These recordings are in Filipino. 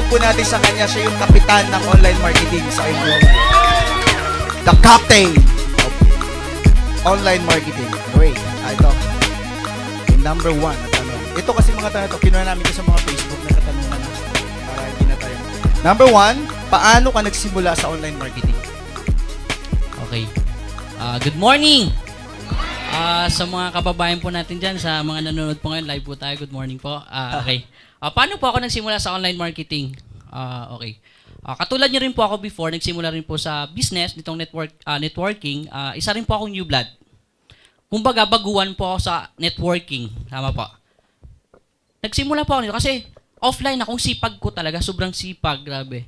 po natin sa kanya. Siya yung kapitan ng online marketing sa MWorld. The captain of online marketing. Great. Ito. Yung number 1 na tanong. Ito kasi mga tanong ito, kinuha namin ito sa mga Facebook na katanungan. Para hindi na tayo. Number 1, paano ka nagsimula sa online marketing? Okay. Good morning! Sa mga kababayan po natin dyan, sa mga nanonood po ngayon, live po tayo. Good morning po. Okay. Paano po ako nagsimula sa online marketing? Okay. Katulad nyo rin po ako before, nagsimula rin po sa business, nitong networking. Isa rin po akong new blood. Kumbaga, baguhan po ako sa networking. Tama po. Nagsimula po ako nito kasi offline akong sipag ko talaga. Sobrang sipag. Grabe.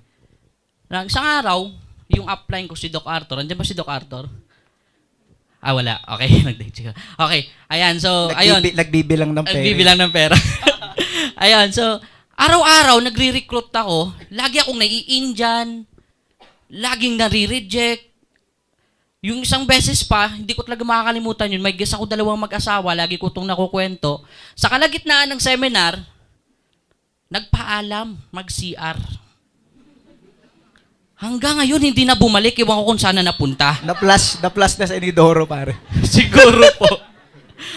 Isang araw, yung upline ko si Doc Arthur. Andiyan ba si Doc Arthur? Wala. Okay. Okay. Ayan. So, ayun. Nagbibilang ng pera. Nagbibilang ng pera. Ayan. So, araw-araw, nagre-recruit ako. Lagi akong nai-Indian. Laging nare-reject. Yung isang beses pa, hindi ko talaga makakalimutan yun. May guest ako 2 mag-asawa. Lagi ko itong nakukwento. Sa kalagitnaan ng seminar, nagpaalam, mag-CR. Hanggang ngayon, hindi na bumalik. Iwan ko kung saan na napunta. Na-plus na sa Inidoro, pare. Siguro po.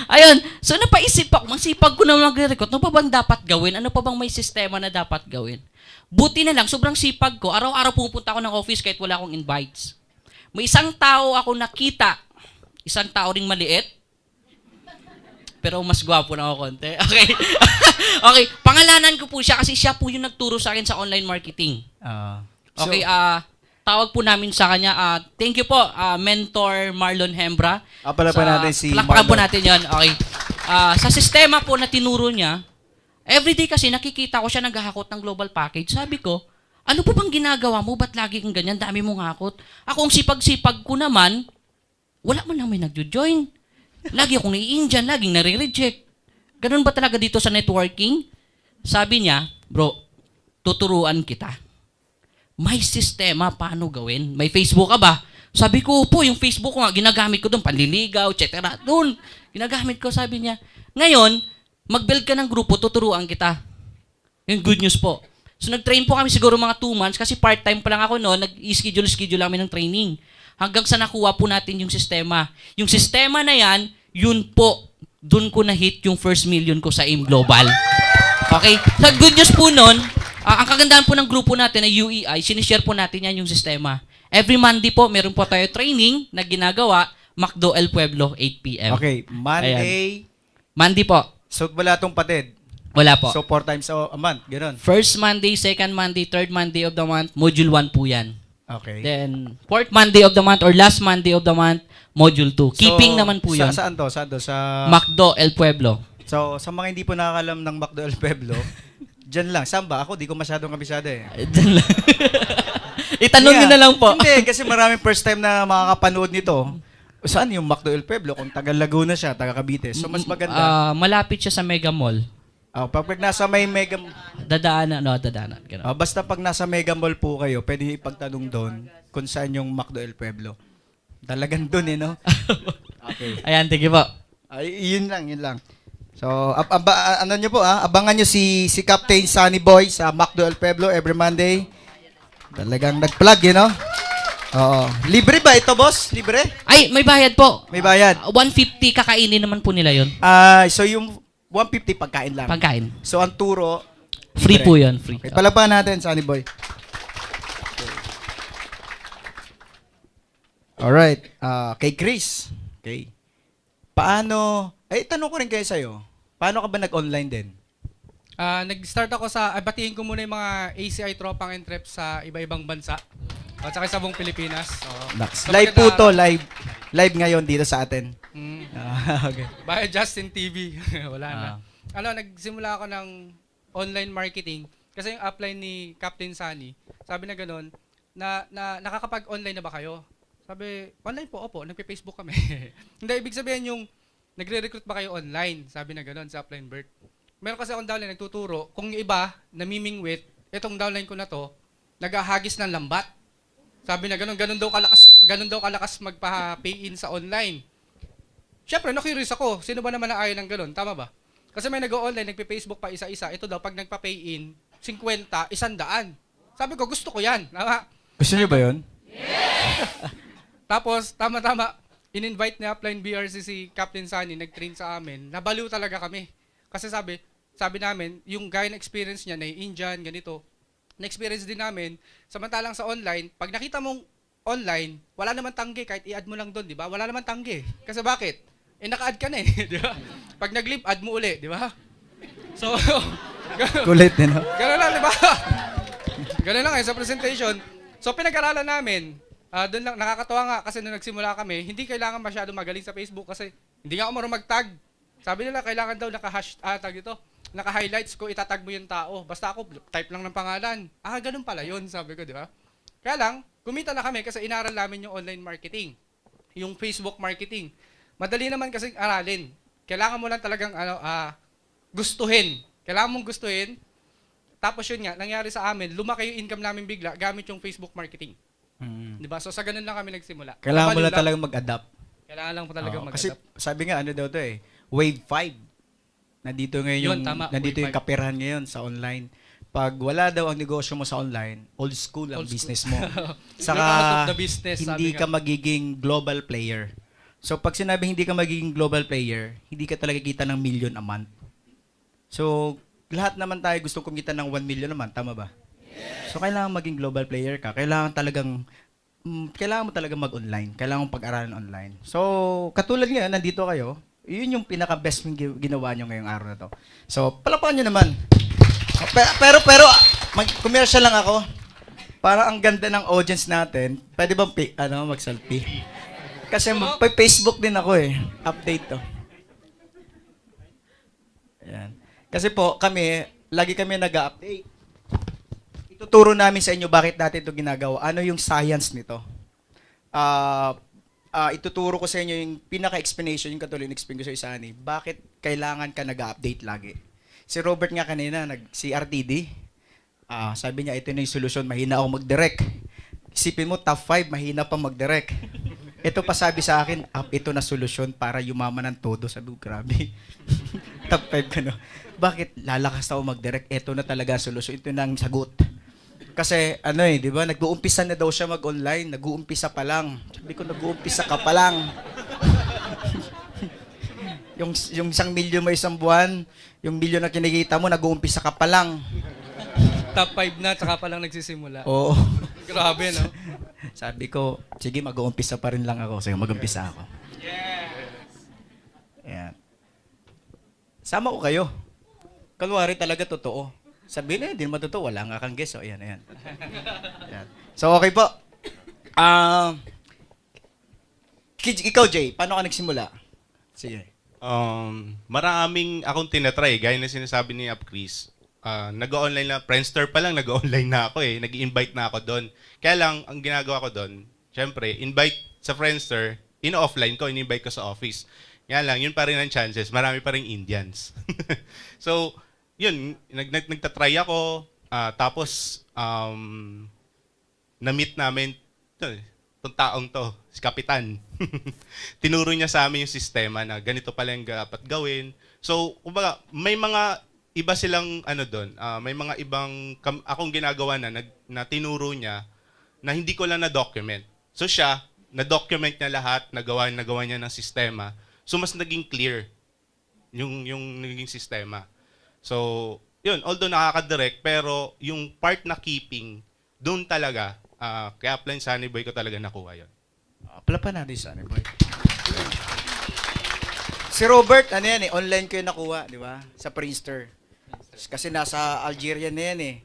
Ayun. So, napaisip ako. Masipag ko na magre-recruit. Ano pa bang dapat gawin? Ano pa bang may sistema na dapat gawin? Buti na lang, sobrang sipag ko. Araw-araw pupunta ako ng office kahit wala akong invites. May isang tao ako nakita. Isang tao ring maliit. Pero mas gwapo na ako konti. Okay. Okay. Pangalanan ko po siya kasi siya po yung nagturo sa akin sa online marketing. Okay, tawag po namin sa kanya. Thank you po, Mentor Marlon Hembra. Palakpakan natin si Palakpakan po natin yun. Okay. Sa sistema po na tinuro niya, everyday kasi nakikita ko siya naghahakot ng global package. Sabi ko, ano po bang ginagawa mo? Ba't lagi kang ganyan? Dami mong hakot. Ako ang sipag-sipag ko naman, wala man lang may nagjo-join. Lagi akong nai-Indian, laging nare-reject. Ganun ba talaga dito sa networking? Sabi niya, bro, tuturuan kita. May sistema, paano gawin? May Facebook ka ba? Sabi ko po, yung Facebook ko nga, ginagamit ko doon, panliligaw, etc. Doon, ginagamit ko, sabi niya. Ngayon, mag-build ka ng grupo, tuturuan kita. Yung good news po. So, nag-train po kami siguro mga 2 months kasi part-time pa lang ako noon, nag-schedule namin ng training. Hanggang sa nakuha po natin yung sistema. Yung sistema na yan, yun po, doon ko na-hit yung first million ko sa AIM Global. Okay? So, good news po noon, ang kagandahan po ng grupo natin na UEI, sinishare po natin yan yung sistema. Every Monday po, meron po tayo training na ginagawa, Macdo El Pueblo, 8 p.m. Okay, Monday. Ayan. Monday po. So, wala tong patid. Wala po. So, 4 times a month, gano'n. First Monday, second Monday, third Monday of the month, Module 1 po yan. Okay. Then, fourth Monday of the month or last Monday of the month, Module 2. Keeping naman po yun. Saan to? Saan to? Sa Macdo El Pueblo. So, sa mga hindi po nakakalam ng Macdo El Pueblo, dyan lang. Saan ba? Ako, di ko masyadong kabisado eh. Dyan lang. Itanong nyo na lang po. Hindi, kasi maraming first time na makakapanood nito. Saan yung Macdo El Pueblo? Kung taga Laguna siya, taga Cavite. So, mas maganda. Malapit siya sa Mega Mall. Pag nasa may Mega... Dadaanan. Ganun. basta pag nasa Mega Mall po kayo, pwede ipagtanong doon kung saan yung Macdo El Pueblo. Talagang doon eh, no? Okay. Ayan, thank you po. Yun lang. So, ano nyo po abangan nyo si Captain Sunny Boy sa Macdo El Pueblo every Monday. Talagang nag-plug, no? Oo. Libre ba ito, boss? Libre? Ay, may bayad po. May bayad. 150 kakainin naman po nila yun. So yung 150 pagkain lang. Pagkain. So ang turo, Free po yun. Free. okay, palakpakan natin, Sunny Boy. Alright. Kay Chris. Okay. Paano, tanong ko rin kayo sa'yo. Paano ka ba nag-online din? Nag-start ako batiin ko muna yung mga ACI tropang and trips sa iba-ibang bansa. At saka sa buong Pilipinas. Live po to, live ngayon dito sa atin. Okay. By Justin TV. Wala na. Nagsimula ako ng online marketing kasi yung upline ni Captain Sunny, sabi na gano'n, na nakakapag-online na ba kayo? Sabi, online po, opo, nagpe-Facebook kami. Hindi, ibig sabihin yung nagre-recruit ba kayo online? Sabi na gano'n sa upline Bert. Meron kasi akong downline nagtuturo, kung yung iba, namimingwit, itong downline ko na to, naghahagis ng lambat. Sabi na ganun daw kalakas magpa-pay in sa online. Siyempre, na-curious ako, sino ba naman na ayaw ng ganun? Tama ba? Kasi may nag-online, nagpe-Facebook pa isa-isa. Ito daw, pag nagpa-pay in, 50, 100. Sabi ko, gusto ko yan. Tama. Gusto niyo ba yun? Tapos, tama-tama, in-invite ni Upline BRC si Captain Sunny, nag-train sa amin. Nabaliw talaga kami. Kasi sabi namin, yung guy na experience niya, na Indian, ganito, na-experience din namin, samantalang sa online, pag nakita mong online, wala naman tanggi, kahit i-add mo lang doon, di ba? Wala naman tanggi. Kasi bakit? Naka-add ka na eh, di ba? Pag nag-leave, add mo uli, di ba? So, Kulit din, no? gano'n lang, di ba? Gano'n lang sa presentation. So, pinag-aralan namin, doon lang, nakakatawa nga, kasi nung nagsimula kami, hindi kailangan masyado magaling sa Facebook kasi hindi nga ako marunong mag-tag. Sabi nila, kailangan daw naka-highlights ko, itatag mo yung tao. Basta ako, type lang ng pangalan. Ganun pala yun, sabi ko, di ba? Kaya lang, kumita na kami kasi inaral namin yung online marketing, yung Facebook marketing. Madali naman kasi aralin. Kailangan mo lang talagang gustuhin. Kailangan mong gustuhin. Tapos yun nga, nangyari sa amin, lumaki yung income namin bigla gamit yung Facebook marketing. Di ba? So sa ganun lang kami nagsimula. Kailangan mo Nabaliw lang talagang mag-adapt. Kailangan lang po talaga Kasi mag-adapt. sabi nga, ano daw to eh, Wave 5. Nandito ngayon Yun, yung, tama, nandito Wave yung kapirahan ngayon sa online. Pag wala daw ang negosyo mo sa online, old school ang Old school. business mo. You're out of Saka, the business, hindi sabi ka nga. magiging global player. So, pag sinabi hindi ka magiging global player, hindi ka talaga kita ng million a month. So, lahat naman tayo gusto kumita ng 1 million a month, tama ba? So, kailangan maging global player ka. Kailangan mo talaga mag-online. Kailangan mong pag-aralan online. So, katulad ngayon, nandito kayo, yun yung pinaka-best ginawa nyo ngayong araw na to. So, palakpakan nyo naman. Pero, mag-commercial lang ako. Para ang ganda ng audience natin, pwede bang mag-selfie? Kasi mag-Facebook din ako eh. Update to. Ayan. Kasi po, lagi kami nag-update. Ituturo namin sa inyo bakit natin ito ginagawa. Ano yung science nito? Ituturo ko sa inyo yung pinaka-explanation, yung katulad explain ko sa Isani. Bakit kailangan ka nag-update lagi? Si Robert nga kanina, si RTD, sabi niya, ito na yung solusyon, mahina ako mag-direct. Isipin mo, top 5, mahina pa mag-direct. Ito pa sabi sa akin, ito na solusyon para yumaman ng todo. Sabi ko, grabe. Top 5 ka no. Bakit lalakas ako mag-direct? Ito na talaga ang solusyon. Ito na ang sagot. Kasi, di ba, nag-uumpisa na daw siya mag-online. Nag-uumpisa pa lang. Sabi ko, nag-uumpisa ka pa lang. yung 1 milyon mo isang buwan, yung milyon na kinikita mo, nag-uumpisa ka pa lang. Top 5 na, tsaka pa lang nagsisimula. Oo. Grabe, no? Sabi ko, sige, mag-uumpisa pa rin lang ako. Sige, mag-uumpisa ako. Ayan. Sama ko kayo. Kunwari talaga totoo. Sabihin na, hindi naman totoo. Wala nga kang guess. O, ayan. Ayan. So, okay po. Ikaw, Jay, paano ka nagsimula? Sige. Maraming akong tinatry. Gaya na sinasabi ni Up Chris. Nag-online na, Friendster pa lang, nag-online na ako eh. Nag-invite na ako doon. Kaya lang, ang ginagawa ko doon, syempre, invite sa Friendster, in-offline ko, in-invite ko sa office. Kaya lang, yun pa rin ang chances. Marami pa rin Indians. So, yun, nagtatry ako. Tapos, na-meet namin, itong taong to, si Kapitan. Tinuro niya sa amin yung sistema na ganito pala yung dapat gawin. So, kumbaga, may mga iba silang doon, may mga ibang akong ginagawa na tinuro niya na hindi ko lang na-document. So siya, na-document niya lahat, nagawa niya ng sistema. So mas naging clear yung naging sistema. So, yun, although nakaka-direct, pero yung part na keeping, doon talaga, kaya Upline Sunny Boy ko talaga nakuha yun. Palapan natin Sunny Boy. Si Robert, online ko yung nakuha, di ba? Sa Friendster. Kasi nasa Algeria na yan eh.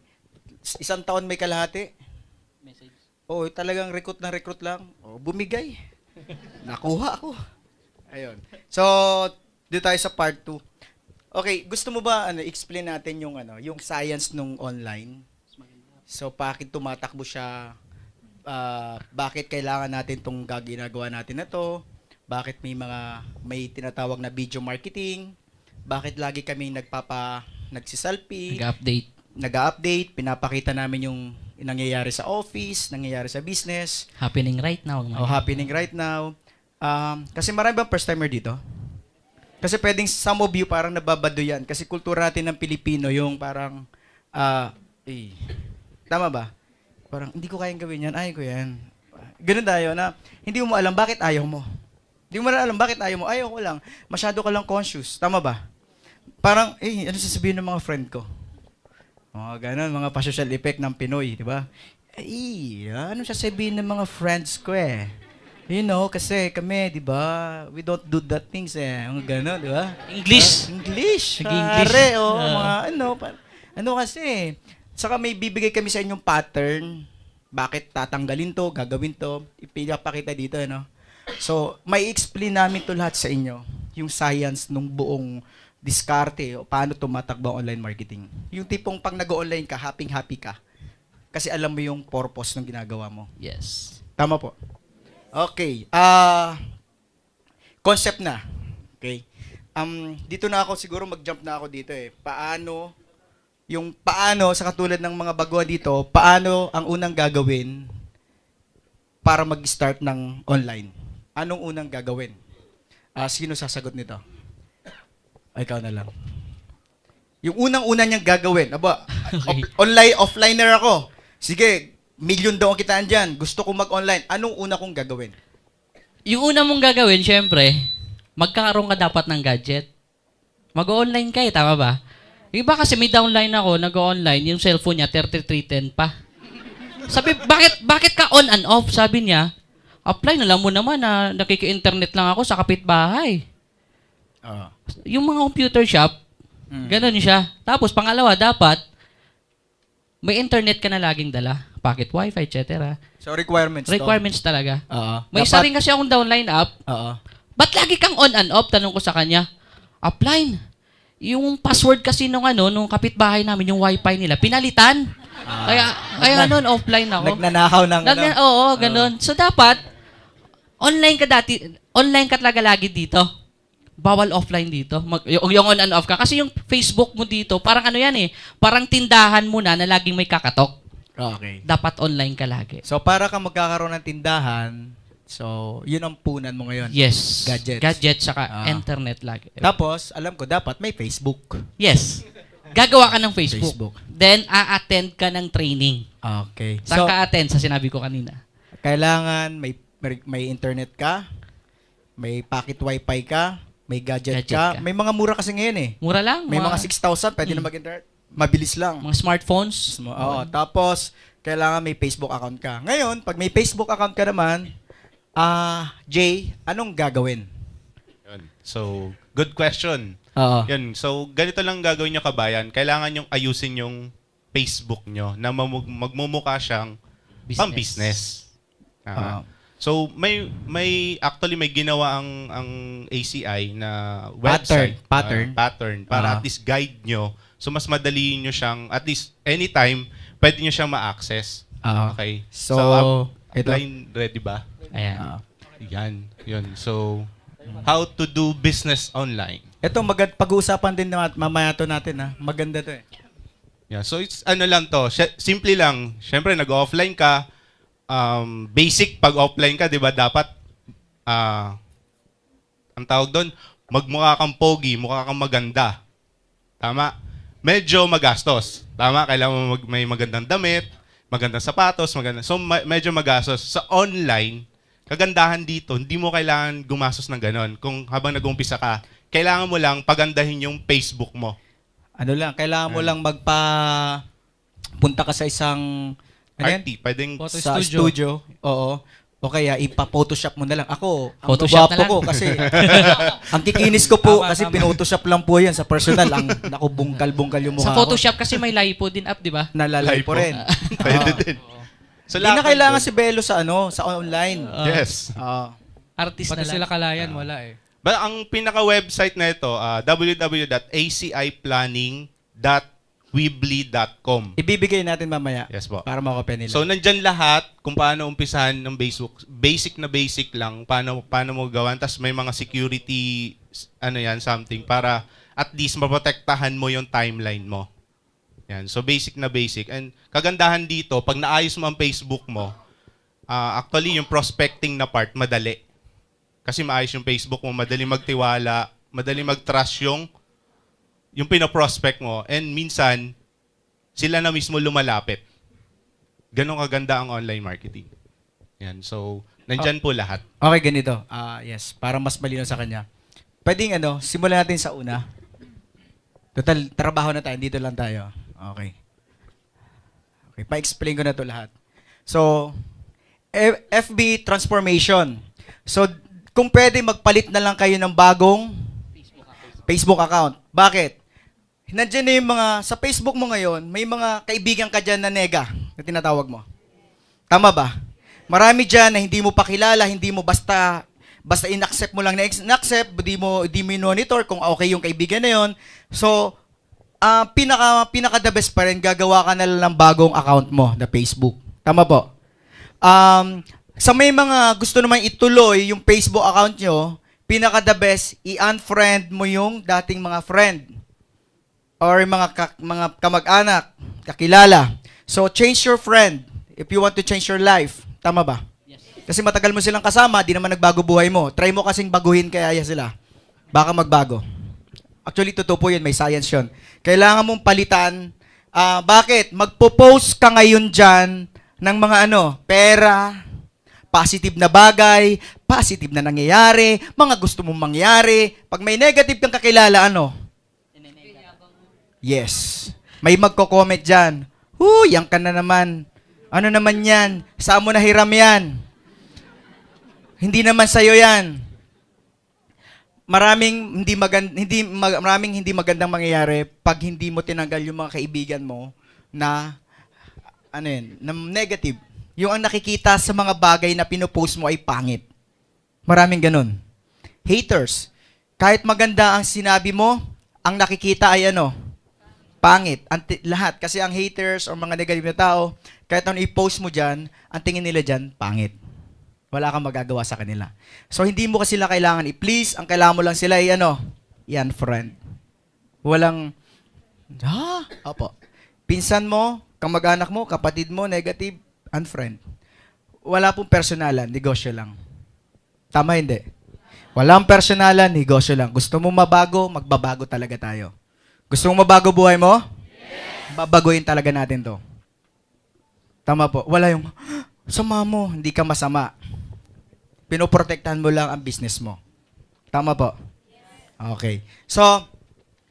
1 taon may kalahati. Message. Talagang recruit lang. Bumigay. Nakuha ako. Ayun. So, dito tayo sa part 2. Okay, gusto mo ba explain natin yung science nung online? So, bakit tumatakbo siya? Bakit kailangan natin tong ginagawa natin na to? Bakit may tinatawag na video marketing? Bakit lagi kami nagsiselfie? Nag-update, pinapakita namin yung nangyayari sa office, nangyayari sa business. Happening right now. Happening right now. Kasi marami bang first timer dito? Kasi pwedeng some of you parang nababado yan. Kasi kultura natin ng Pilipino yung parang Eh, tama ba? Parang, hindi ko kayang gawin yan. Ayaw ko yan. Ganun tayo na, hindi mo alam bakit ayaw mo. Hindi mo na alam bakit ayaw mo. Ayaw ko lang. Masyado ka lang conscious. Tama ba? Parang, ano sasabihin ng mga friend ko? Mga ganun, mga pa-social effect ng Pinoy, di ba? Ano sasabihin ng mga friends ko eh? You know, kasi kami, di ba, we don't do that things eh. Mga gano'n, di ba? English. English. Nag-English. Pare, mga ano kasi. Saka may bibigay kami sa inyong pattern. Bakit tatanggalin to, gagawin to. Ipinapakita dito, ano? So, may explain namin to lahat sa inyo. Yung science nung buong diskarte o paano tumatakbo ang online marketing. Yung tipong pag nag-online ka, happy ka. Kasi alam mo yung purpose ng ginagawa mo. Yes. Tama po. Okay. Concept na. Okay. Dito na ako, siguro mag-jump na ako dito eh. Paano, sa katulad ng mga baguhan dito, paano ang unang gagawin para mag-start ng online? Anong unang gagawin? Sino sasagot nito? Ikaw na lang. Yung unang-una niyang gagawin. Aba, offliner ako. Sige, million daw ang kitaan dyan. Gusto ko mag-online. Anong una kong gagawin? Yung una mong gagawin, syempre, magkakaroon ka dapat ng gadget. Mag-online ka tama ba? Yung iba kasi may downline ako, nag-online, yung cellphone niya, 3310 pa. Sabi, bakit ka on and off? Sabi niya, apply, alam mo naman na nakiki-internet lang ako sa kapitbahay. Yung mga computer shop, ganun siya. Tapos, pangalawa, dapat, may internet ka na laging dala. Pocket wifi, etc. So, requirements Requirements talaga. May Dapat- isa rin kasi akong downline app. Ba't lagi kang on and off? Tanong ko sa kanya. Upline. Yung password kasi nung kapitbahay namin, yung wifi nila, pinalitan. Kaya noon offline ako. Nagnanakaw ng Oo, ganun. So dapat, online ka talaga lagi dito. Bawal offline dito. Yung on and off ka. Kasi yung Facebook mo dito, parang parang tindahan mo na laging may kakatok. Okay. Dapat online ka lagi. So, para ka magkakaroon ng tindahan, so, yun ang punan mo ngayon. Yes. Gadgets. Gadgets saka internet lagi. Tapos, alam ko, dapat may Facebook. Yes. Gagawa ka ng Facebook. Facebook. Then, a-attend ka ng training. Okay. Saan So, ka attend? Sa sinabi ko kanina. kailangan may internet ka, may pocket wifi ka, may gadget Gadget ka. ka. May mga mura kasi ngayon eh. Mura lang. May mga 6,000, pwede na mag-internet. Mabilis lang. Mga smartphones. Oo. Tapos, kailangan may Facebook account ka. Ngayon, pag may Facebook account ka naman, Jay, anong gagawin? Yun. So, good question. Oo. Yun. So, ganito lang gagawin nyo kabayan. Kailangan yung ayusin yung Facebook nyo na magmumukha siyang pang-business. So, actually may ginawa ang ACI na website. Pattern. Para at least guide nyo. So, mas madali nyo siyang, at least anytime, pwede nyo siyang ma-access. Okay. So, ito. Line ready ba? Ayan. Yan. Yun. So, how to do business online. Ito, pag-uusapan din mamaya to natin. Maganda to eh. Yeah. So, it's lang to. Simple lang. Siyempre, nag-offline ka. Basic pag offline ka, di ba, dapat, ang tawag doon, magmukha kang pogi, mukha kang maganda. Tama? Medyo magastos. Tama? Kailangan mo may magandang damit, magandang sapatos, so medyo magastos. Sa online, kagandahan dito, hindi mo kailangan gumastos ng ganon. Kung habang nag-umpisa ka, kailangan mo lang pagandahin yung Facebook mo. Kailangan mo lang punta ka sa isang RT, pwedeng Photo sa studio. Oo. O kaya ipa-photoshop mo na lang. Ako, ang Photoshop gwapo na lang. ko kasi ang kikinis ko po Tama, kasi tama. pinotoshop lang po yan sa personal. Naku, bungkal-bungkal yung mukha Sa Photoshop kasi may lipo din up, di ba? ko. Nalalay po Lipo. rin. pwede din. So, Hindi na lahat kailangan doon- si Belo sa online. Yes. Artist Pati na lang. sila kalayan, wala eh. But ang pinaka-website na ito, www.aciplanning.weebly.com. Ibibigay natin mamaya Yes po. para makopya nila. So, nandyan lahat kung paano umpisahan ng Facebook. Basic lang, paano mo gawan. Tapos may mga security, something, para at least maprotektahan mo yung timeline mo. Yan. So, basic. And kagandahan dito, pag naayos mo ang Facebook mo, actually, yung prospecting na part, madali. Kasi maayos yung Facebook mo, madali magtiwala, madali mag-trust yung pinaprospect mo. And minsan, sila na mismo lumalapit. Ganon kaganda ang online marketing. Yan. So, nandyan po lahat. Okay, ganito. Yes, para mas malinaw sa kanya. Pwedeng simulan natin sa una. Total, trabaho na tayo. Dito lang tayo. Okay. Okay, pa-explain ko na to lahat. So, FB transformation. So, kung pwede, magpalit na lang kayo ng bagong Facebook account. Bakit? Nandiyan na yung sa Facebook mo ngayon, may mga kaibigan ka dyan na nega, na tinatawag mo. Tama ba? Marami dyan na hindi mo pakilala, hindi mo basta in-accept mo lang na in-accept, hindi mo monitor kung okay yung kaibigan na yon. So, pinaka the best pa rin, gagawa ka na lang ng bagong account mo na Facebook. Tama po? Sa may mga gusto naman ituloy yung Facebook account nyo, pinaka the best, i-unfriend mo yung dating mga friend or mga kamag-anak, kakilala. So, change your friend if you want to change your life. Tama ba? Yes. Kasi matagal mo silang kasama, di naman nagbago buhay mo. Try mo kasing baguhin kaya sila. Baka magbago. Actually, totoo po yun. May science yun. Kailangan mong palitan. Bakit? Magpo-post ka ngayon dyan ng mga pera, positive na bagay, positive na nangyayari, mga gusto mong mangyari. Pag may negative kang kakilala, Yes. May magko-comment dyan. Yan ka na naman. Ano naman yan? Saan mo nahiram yan? Hindi naman sa'yo yan. Maraming hindi magandang mangyayari pag hindi mo tinanggal yung mga kaibigan mo na na negative. Yung ang nakikita sa mga bagay na pinopost mo ay pangit. Maraming ganun. Haters. Kahit maganda ang sinabi mo, ang nakikita ay pangit. Lahat. Kasi ang haters o mga negative na tao, kahit ano i-post mo dyan, ang tingin nila dyan, pangit. Wala kang magagawa sa kanila. So, hindi mo kasi sila kailangan i-please. Ang kailangan mo lang sila ay i-unfriend. Walang, opo. Pinsan mo, kamag-anak mo, kapatid mo, negative, unfriend. Wala pong personalan, negosyo lang. Tama, hindi? Walang personalan, negosyo lang. Gusto mo mabago, magbabago talaga tayo. Gusto mong mabago buhay mo? Yes. Babaguhin talaga natin to. Tama po. Wala yung, sama mo, hindi ka masama. Pinoprotektahan mo lang ang business mo. Tama po? Okay. So,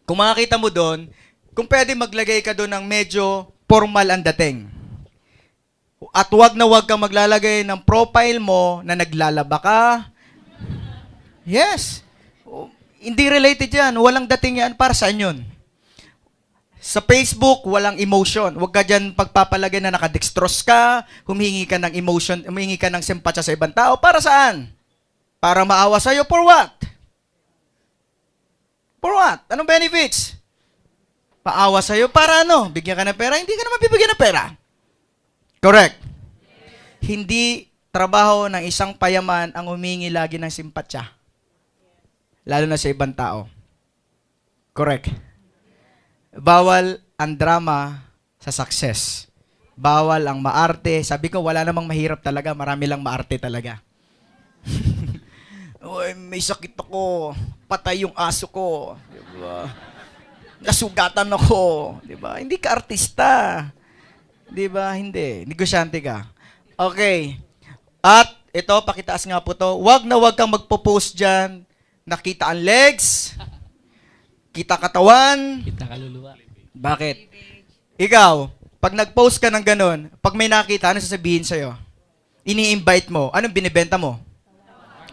kung makakita mo doon, kung pwede maglagay ka doon ng medyo formal ang dating. At wag kang maglalagay ng profile mo na naglalaba ka. Yes. Hindi related yan. Walang dating yan. Para saan yun? Sa Facebook, walang emotion. Huwag ka dyan pagpapalagay na nakadextrose ka, humingi ka ng emotion, humingi ka ng simpatya sa ibang tao. Para saan? Para maawa sa'yo? For what? For what? Anong benefits? Paawa sa'yo? Para Bigyan ka ng pera? Hindi ka naman bibigyan ng pera. Correct? Hindi trabaho ng isang payaman ang humingi lagi ng simpatya. Lalo na sa ibang tao. Correct? Bawal ang drama sa success. Bawal ang maarte. Sabi ko, wala namang mahirap talaga. Marami lang maarte talaga. Uy, may sakit ako. Patay yung aso ko. Diba? Nasugatan ako. Diba? Hindi ka artista. Diba? Hindi. Negosyante ka. Okay. At ito, pakitaas nga po to. Wag kang magpo-post dyan. Nakita ang legs. Kita katawan. Kita kaluluwa. Bakit? Ikaw, pag nag-post ka ng ganun, pag may nakita, ano sasabihin sa'yo? Ini-invite mo. Anong binibenta mo?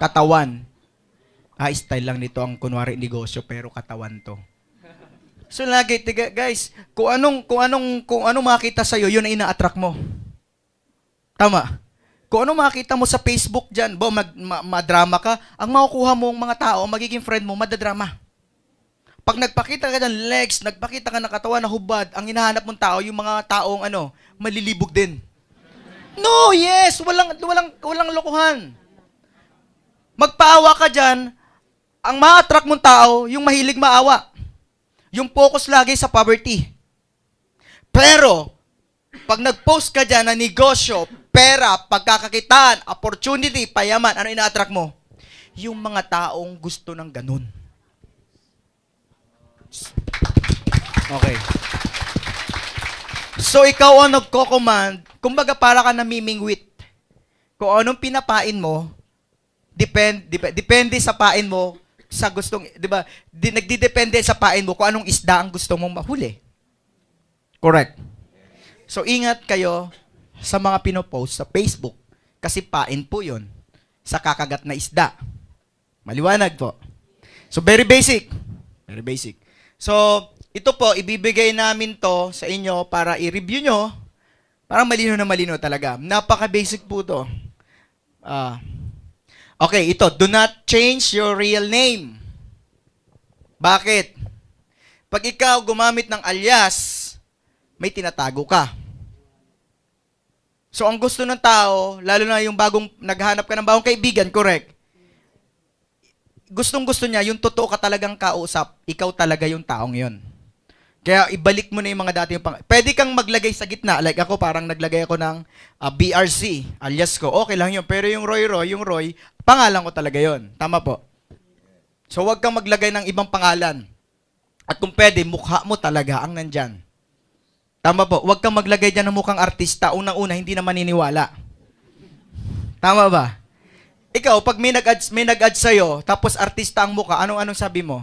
Katawan. Style lang nito ang kunwari negosyo, pero katawan to. So lagi, guys, kung anong makita sa'yo, yun ang ina-attract mo. Tama. Kung ano makita mo sa Facebook dyan, madrama ka, ang makukuha mong mga tao, magiging friend mo, madadrama. Pag nagpakita ka ng legs, nagpakita ka ng katawan na hubad, ang hinahanap mong tao, yung mga taong malilibog din. No, yes, walang lokohan. Magpaawa ka dyan, ang ma-attract mong tao, yung mahilig maawa. Yung focus lagi sa poverty. Pero, pag nag-post ka dyan na negosyo, pera, pagkakakitaan, opportunity, payaman, ano ina-attract mo? Yung mga taong gusto ng ganun. Okay. So, ikaw ang nagko-command, kumbaga para ka namimingwit. Kung anong pinapain mo, depende sa pain mo, sa gustong, di ba, nagdidepende sa pain mo kung anong isda ang gusto mong mahuli. Correct. So, ingat kayo sa mga pinopost sa Facebook kasi pain po yun sa kakagat na isda. Maliwanag po. So, very basic. Very basic. So, ito po, ibibigay namin to sa inyo para i-review nyo. Parang malino na malino talaga. Napaka-basic po to. Okay, ito. Do not change your real name. Bakit? Pag ikaw gumamit ng alias, may tinatago ka. So, ang gusto ng tao, lalo na yung naghanap ka ng bagong kaibigan, correct? Gustong-gusto niya, yung totoo ka talagang kausap, ikaw talaga yung taong yon. Kaya ibalik mo na yung mga dati yung pwede kang maglagay sa gitna. Like ako, parang naglagay ako ng BRC, alias ko. Okay lang yun. Pero yung Roy, pangalan ko talaga yon. Tama po. So, wag kang maglagay ng ibang pangalan. At kung pwede, mukha mo talaga ang nandyan. Tama po. Wag kang maglagay dyan ng mukhang artista. Unang-una, hindi na maniniwala. Tama ba? Ikaw, pag may nag-add sa'yo, tapos artista ang mukha, anong sabi mo?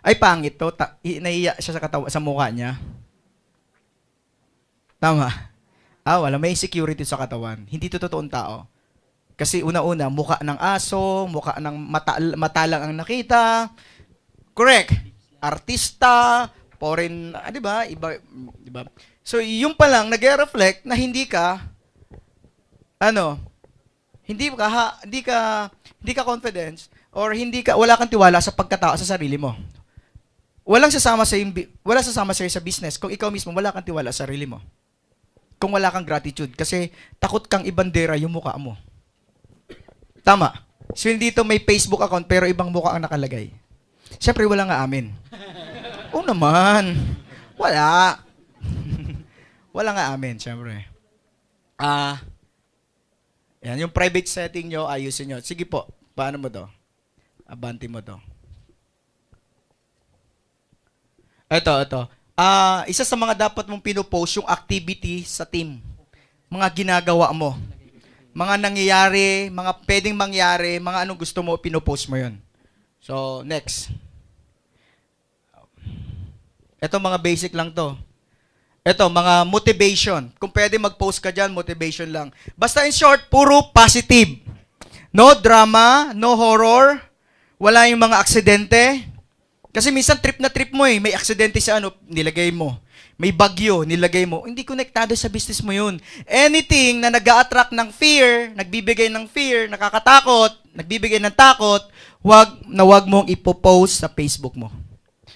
Ay, pangit to. Naiiya siya sa mukha niya. Tama. Wala. May insecurity sa katawan. Hindi to totoong tao. Kasi una-una, mukha ng aso, mukha ng mata lang ang nakita. Correct. Artista, foreign, di ba? Iba, di ba? So, yung pa lang, nag-reflect na hindi ka confidence or wala kang tiwala sa pagkatao sa sarili mo. Wala sasama sa'yo sa business kung ikaw mismo wala kang tiwala sa sarili mo. Kung wala kang gratitude kasi takot kang ibandera yung mukha mo. Tama. So hindi dito may Facebook account pero ibang mukha ang nakalagay. Siyempre wala nga amin. Oo naman. Wala. Wala nga amin, siyempre. Yan, yung private setting nyo, ayusin nyo. Sige po, paano mo to? Abanti mo to. Ito. Isa sa mga dapat mong pinopost yung activity sa team. Mga ginagawa mo. Mga nangyayari, mga pwedeng mangyari, mga anong gusto mo, pinopost mo yun. So, next. Ito, mga basic lang to. Ito, mga motivation. Kung pwede mag-post ka dyan, motivation lang. Basta in short, puro positive. No drama, no horror. Wala yung mga aksidente. Kasi minsan trip na trip mo eh. May aksidente sa nilagay mo. May bagyo, nilagay mo. Hindi konektado sa business mo yun. Anything na nag-a-attract ng fear, nagbibigay ng fear, nakakatakot, nagbibigay ng takot, wag mong ipopost sa Facebook mo.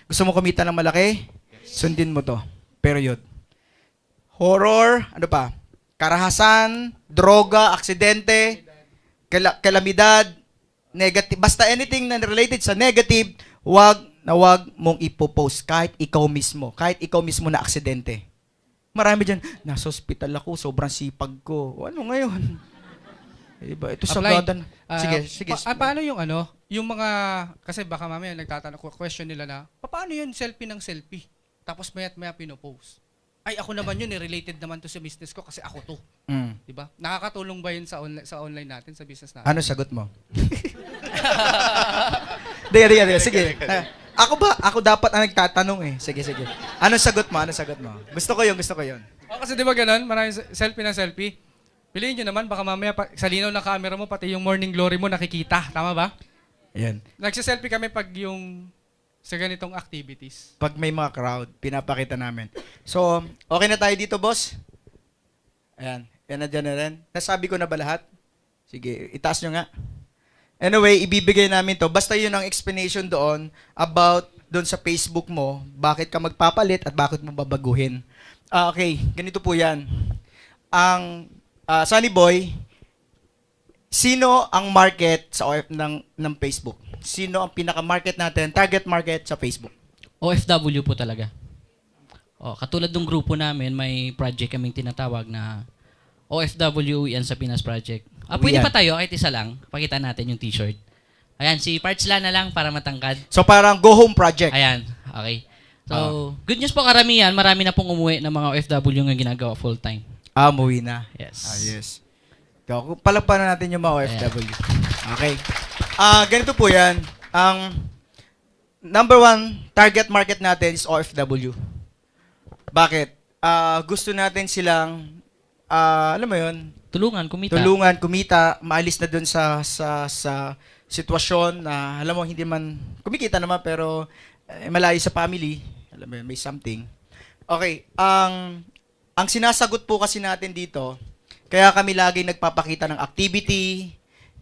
Gusto mo kumita ng malaki? Sundin mo to. Period. Horror, karahasan, droga, aksidente, kalamidad, negative. Basta anything na related sa negative, wag mong ipopost kahit ikaw mismo na aksidente. Marami dyan, nasa hospital ako, sobrang sipag ko. Ano ngayon? Diba? Ito sa gadan. Sige. Paano yung mga, kasi baka mamaya nagtatanong, question nila na, paano yun selfie ng selfie? Tapos maya pinopost. Ay, ako naman yun, related naman to sa business ko kasi ako to. Diba? Nakakatulong ba yun sa online natin, sa business natin? Ano sagot mo? Sige. Ako dapat ang nagtatanong eh. Sige. Ano sagot mo? Gusto ko yun. Kasi di ba ganun? Maraming selfie ng selfie. Piliin nyo naman, baka mamaya sa linaw ng camera mo, pati yung morning glory mo nakikita. Tama ba? Ayan. Nagsiselfie kami pag yung sa ganitong activities. Pag may mga crowd, pinapakita namin. So, okay na tayo dito, boss? Ayan. Yan na dyan na rin. Nasabi ko na ba lahat? Sige, itaas nyo nga. Anyway, ibibigay namin to. Basta yun ang explanation doon about doon sa Facebook mo, bakit ka magpapalit at bakit mo babaguhin. Okay, ganito po yan. Ang Sunny Boy, sino ang market sa ng Facebook? Sino ang pinaka-market natin, target market sa Facebook? OFW po talaga. Katulad ng grupo namin, may project kaming tinatawag na OFW Uwian sa Pinas Project. Pwede pa tayo, kahit isa lang. Pakita natin yung t-shirt. Ayan, si Parts na lang para matangkad. So parang go home project. Ayan, okay. So, good news po karamihan, marami na pong umuwi ng mga OFW nga ginagawa full-time. Umuwi na. Yes. Yes. Palakpakan na natin yung mga OFW. Okay. Ganito po yan. Ang number one target market natin is OFW. Bakit? Gusto natin silang, alam mo yun, Tulungan, kumita, maalis na dun sa sitwasyon na, alam mo, hindi man, kumikita naman, pero malayo sa family. Alam mo yun, may something. Okay, ang sinasagot po kasi natin dito, kaya kami laging nagpapakita ng activity,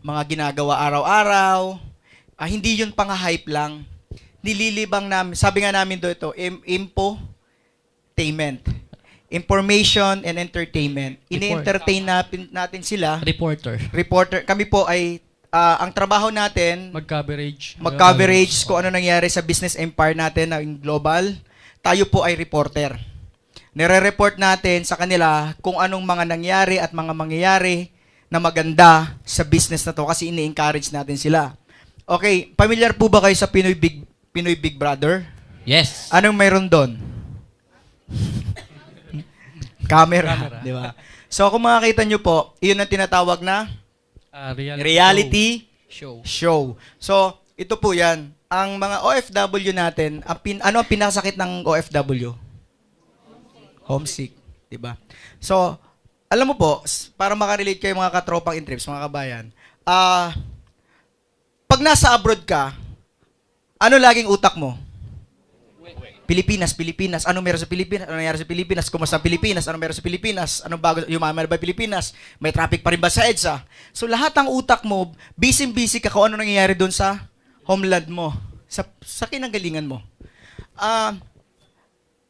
mga ginagawa araw-araw, hindi yun pang-hype lang. Nililibang namin, sabi nga namin do ito, information and entertainment. Ini-entertain natin sila. Reporter. Kami po ay, ang trabaho natin, mag-coverage kung ano nangyari sa business empire natin na global. Tayo po ay reporter. Nire-report natin sa kanila kung anong mga nangyari at mga mangyayari na maganda sa business na to kasi ini-encourage natin sila. Okay, familiar po ba kayo sa Pinoy Big Brother? Yes. Anong mayroon doon? Camera. Di ba? So kung makakita nyo po, iyon ang tinatawag na reality show. So, ito po yan. Ang mga OFW natin, ano ang pinakasakit ng OFW? Homesick. Diba? So, alam mo po, para makarelate kayo mga katropang in-trips, mga kabayan, pag nasa abroad ka, ano laging utak mo? Pilipinas. Ano meron sa Pilipinas? Ano nangyari sa Pilipinas? Kumusta ang Pilipinas? Ano meron sa Pilipinas? Anong bago? Yumaman ba Pilipinas? May traffic pa rin ba sa EDSA? So lahat ng utak mo, busy ka kung ano nangyayari doon sa homeland mo, sa kinanggalingan mo.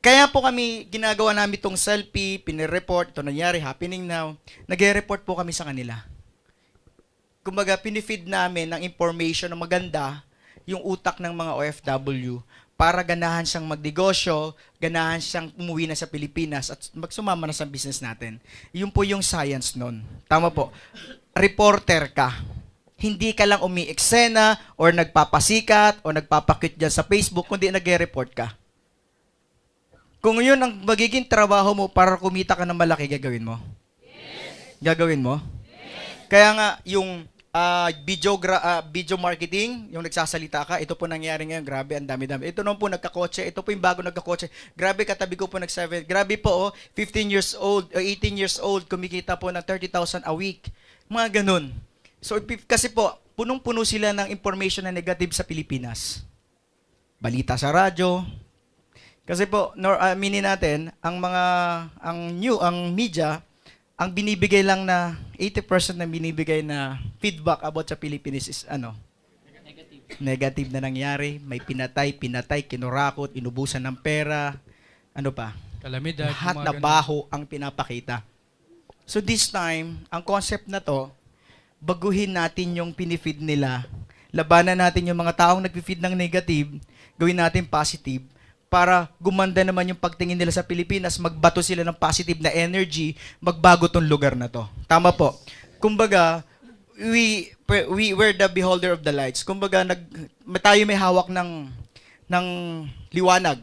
Kaya po kami, ginagawa namin itong selfie, pinireport, ito nangyari, happening now. Nag-report po kami sa kanila. Kumbaga, pinifeed namin ng information na maganda yung utak ng mga OFW para ganahan siyang magnegosyo, ganahan siyang umuwi na sa Pilipinas at magsumama na sa business natin. Yun po yung science nun. Tama po. Reporter ka. Hindi ka lang umi-eksena or nagpapasikat o nagpapakit dyan sa Facebook, kundi nag-report ka. Kung yun ang magiging trabaho mo para kumita ka ng malaki, gagawin mo? Yes. Gagawin mo? Yes. Kaya nga, yung video marketing, yung nagsasalita ka, ito po nangyari ngayon, grabe, ang dami-dami. Ito naman po nagkakotse, ito po yung bago nagkakotse. Grabe, katabi ko po grabe po, 15 years old, 18 years old, kumikita po ng 30,000 a week. Mga ganun. So, kasi po, punong-puno sila ng information na negative sa Pilipinas. Balita sa radyo. Kasi po, aminin natin, ang media, ang binibigay lang na 80% na binibigay na feedback about sa Philippines is Negative na nangyari. May pinatay, kinurakot, inubusan ng pera. Ano pa? Kalamidad. Lahat na baho ang pinapakita. So this time, ang concept na to, baguhin natin yung pinifeed nila. Labanan natin yung mga taong nagpi-feed ng negative, gawin natin positive. Para gumanda naman yung pagtingin nila sa Pilipinas, magbato sila ng positive na energy, magbago tong lugar na to. Tama po. Kumbaga, we're the beholder of the lights. Kumbaga, tayo may hawak ng liwanag.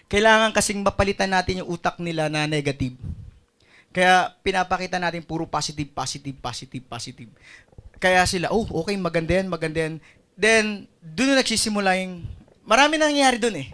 Kailangan kasing mapalitan natin yung utak nila na negative. Kaya pinapakita natin puro positive. Kaya sila, okay, maganda yan. Then, doon na nagsisimula yung marami nangyayari doon eh.